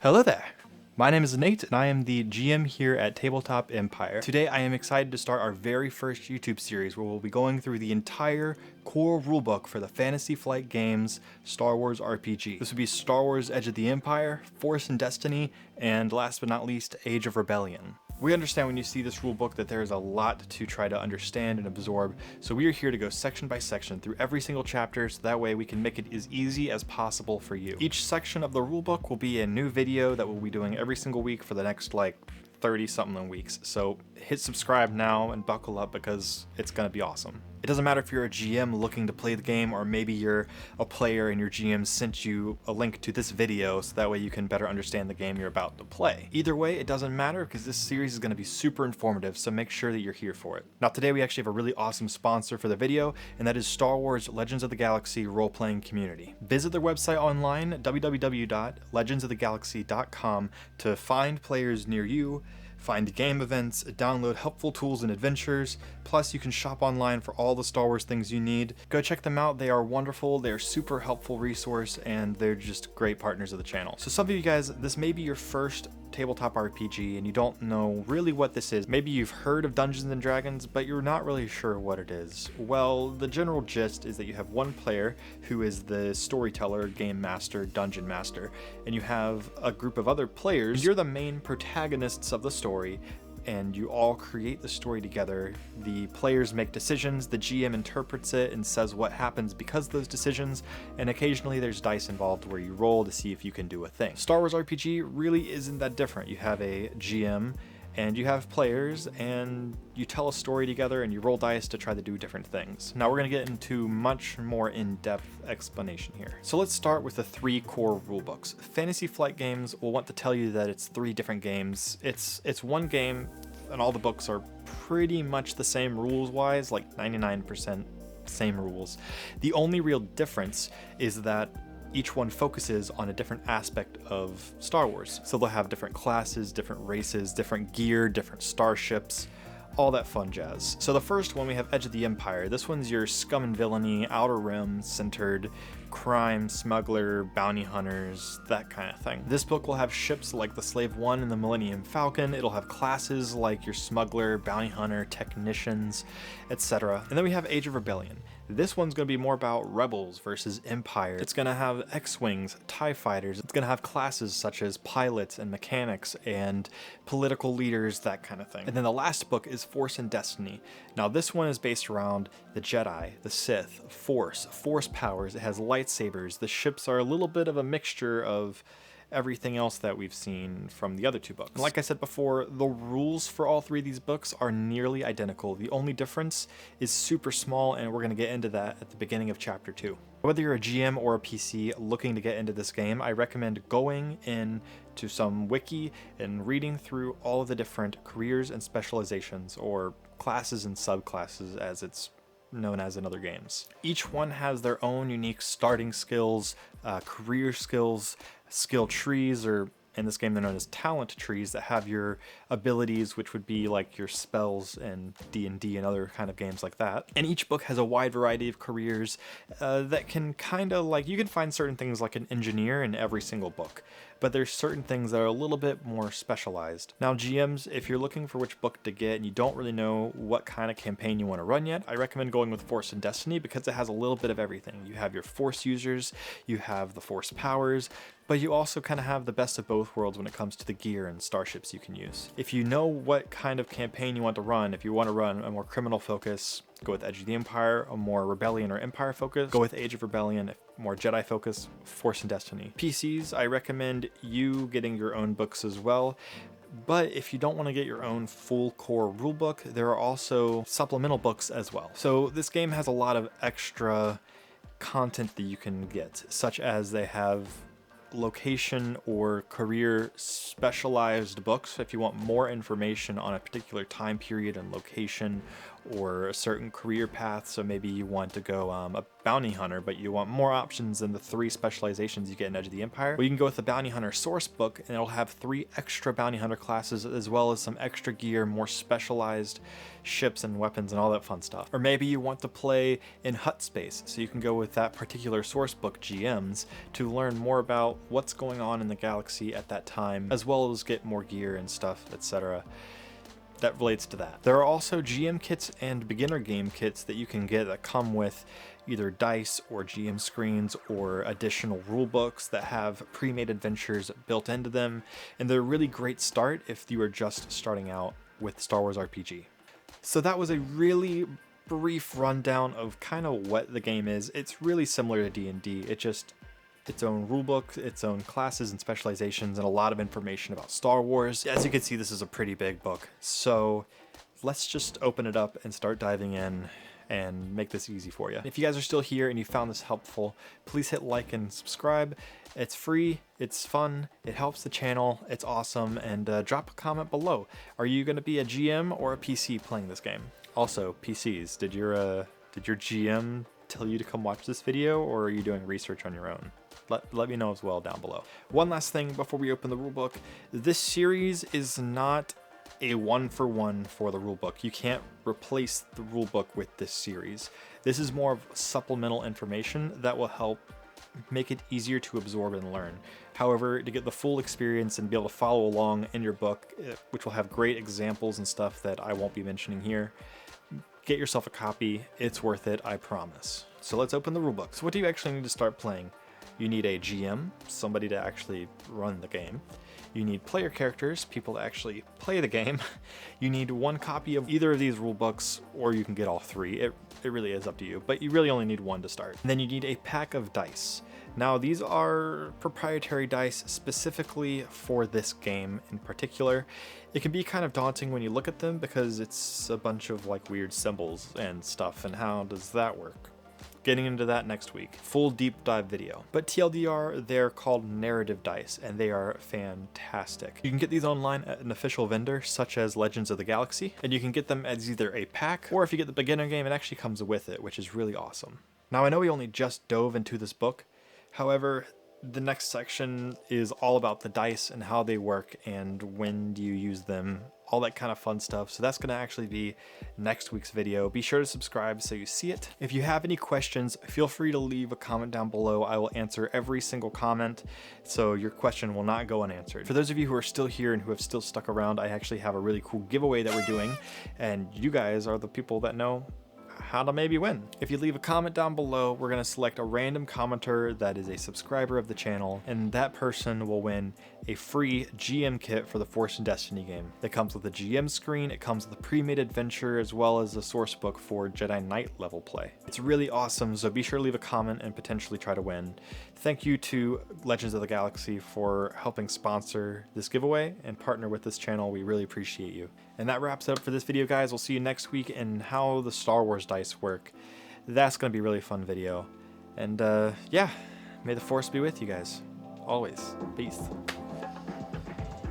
Hello there! My name is Nate and I am the GM here at Tabletop Empire. Today I am excited to start our very first YouTube series where we'll be going through the entire core rulebook for the Fantasy Flight Games Star Wars RPG. This would be Star Wars Edge of the Empire, Force and Destiny, and last but not least, Age of Rebellion. We understand when you see this rulebook that there is a lot to try to understand and absorb, so we are here to go section by section through every single chapter so that way we can make it as easy as possible for you. Each section of the rulebook will be a new video that we'll be doing every single week for the next 30 something weeks, so hit subscribe now and buckle up because it's gonna be awesome. It doesn't matter if you're a GM looking to play the game or maybe you're a player and your GM sent you a link to this video so that way you can better understand the game you're about to play. Either way, it doesn't matter because this series is going to be super informative, so make sure that you're here for it. Now today we actually have a really awesome sponsor for the video, and that is Star Wars Legends of the Galaxy role-playing community. Visit their website online, www.legendsofthegalaxy.com, to find players near you, find game events, download helpful tools and adventures, plus you can shop online for all the Star Wars things you need. Go check them out, they are wonderful, they're super helpful resource, and they're just great partners of the channel. So some of you guys, this may be your first tabletop RPG and you don't know really what this is. Maybe you've heard of Dungeons and Dragons, but you're not really sure what it is. Well, the general gist is that you have one player who is the storyteller, game master, dungeon master, and you have a group of other players. You're the main protagonists of the story, and you all create the story together. The players make decisions, the GM interprets it and says what happens because of those decisions, and occasionally there's dice involved where you roll to see if you can do a thing. Star Wars RPG really isn't that different. You have a GM and you have players and you tell a story together and you roll dice to try to do different things. Now we're going to get into much more in-depth explanation here. So let's start with the 3 core rulebooks. Fantasy Flight Games will want to tell you that it's 3 different games. It's one game and all the books are pretty much the same rules-wise, like 99% same rules. The only real difference is that each one focuses on a different aspect of Star Wars. So they'll have different classes, different races, different gear, different starships, all that fun jazz. So the first one, we have Edge of the Empire. This one's your scum and villainy, Outer Rim centered crime, smuggler, bounty hunters, that kind of thing. This book will have ships like the Slave One and the Millennium Falcon. It'll have classes like your smuggler, bounty hunter, technicians, etc. And then we have Age of Rebellion. This one's going to be more about rebels versus empire. It's going to have X-Wings, TIE fighters. It's going to have classes such as pilots and mechanics and political leaders, that kind of thing. And then the last book is Force and Destiny. Now this one is based around the Jedi, the Sith, Force powers. It has lightsabers. The ships are a little bit of a mixture of everything else that we've seen from the other 2 books. And like I said before, the rules for all 3 of these books are nearly identical. The only difference is super small, and we're going to get into that at the beginning of chapter 2. Whether you're a GM or a PC looking to get into this game, I recommend going in to some wiki and reading through all of the different careers and specializations, or classes and subclasses as it's known as in other games. Each one has their own unique starting skills, career skills, skill trees, or in this game they're known as talent trees, that have your abilities, which would be like your spells and D&D and other kind of games like that. And each book has a wide variety of careers that can kind of you can find certain things like an engineer in every single book, but there's certain things that are a little bit more specialized. Now GMs, if you're looking for which book to get and you don't really know what kind of campaign you want to run yet, I recommend going with Force and Destiny because it has a little bit of everything. You have your Force users, you have the Force powers, but you also kind of have the best of both worlds when it comes to the gear and starships you can use. If you know what kind of campaign you want to run, if you want to run a more criminal focus, go with Edge of the Empire. A more Rebellion or Empire focus, go with Age of Rebellion. If more Jedi focus, Force and Destiny. PCs, I recommend you getting your own books as well. But if you don't want to get your own full core rulebook, there are also supplemental books as well. So this game has a lot of extra content that you can get, such as they have location or career specialized books if you want more information on a particular time period and location, or a certain career path. So maybe you want to go a bounty hunter, but you want more options than the 3 specializations you get in Edge of the Empire. Well, you can go with the bounty hunter source book, and it'll have 3 extra bounty hunter classes, as well as some extra gear, more specialized ships and weapons and all that fun stuff. Or maybe you want to play in hut space, so you can go with that particular source book GMs to learn more about what's going on in the galaxy at that time, as well as get more gear and stuff, etc. that relates to that. There are also GM kits and beginner game kits that you can get that come with either dice or GM screens or additional rule books that have pre-made adventures built into them, and they're a really great start if you are just starting out with Star Wars RPG. So that was a really brief rundown of kind of what the game is. It's really similar to D&D. It just its own rulebook, its own classes and specializations, and a lot of information about Star Wars. As you can see, this is a pretty big book. So let's just open it up and start diving in and make this easy for you. If you guys are still here and you found this helpful, please hit like and subscribe. It's free, it's fun, it helps the channel, it's awesome, and drop a comment below. Are you going to be a GM or a PC playing this game? Also, PCs, did your GM tell you to come watch this video, or are you doing research on your own? Let me know as well down below. One last thing before we open the rulebook. This series is not a one-for-one for the rulebook. You can't replace the rulebook with this series. This is more of supplemental information that will help make it easier to absorb and learn. However, to get the full experience and be able to follow along in your book, which will have great examples and stuff that I won't be mentioning here, get yourself a copy. It's worth it, I promise. So let's open the rulebook. So what do you actually need to start playing? You need a GM, somebody to actually run the game. You need player characters, people to actually play the game. You need 1 copy of either of these rule books, or you can get all 3. It really is up to you, but you really only need 1 to start. And then you need a pack of dice. Now, these are proprietary dice specifically for this game in particular. It can be kind of daunting when you look at them because it's a bunch of like weird symbols and stuff, and how does that work? Getting into that next week. Full deep dive video. But TLDR, they're called narrative dice, and they are fantastic. You can get these online at an official vendor, such as Legends of the Galaxy, and you can get them as either a pack, or if you get the beginner game, it actually comes with it, which is really awesome. Now, I know we only just dove into this book. However, the next section is all about the dice and how they work and when do you use them, all that kind of fun stuff. So that's going to actually be next week's video. Be sure to subscribe so you see it. If you have any questions, feel free to leave a comment down below. I will answer every single comment, so your question will not go unanswered. For those of you who are still here and who have still stuck around, I actually have a really cool giveaway that we're doing, and you guys are the people that know how to maybe win. If you leave a comment down below, we're going to select a random commenter that is a subscriber of the channel, and that person will win a free GM kit for the Force and Destiny game. It comes with a GM screen, it comes with a pre-made adventure, as well as a source book for Jedi Knight level play. It's really awesome, so be sure to leave a comment and potentially try to win. Thank you to Legends of the Galaxy for helping sponsor this giveaway and partner with this channel. We really appreciate you. And that wraps it up for this video, guys. We'll see you next week in how the Star Wars dice work. That's going to be a really fun video. And yeah, may the Force be with you guys. Always. Peace.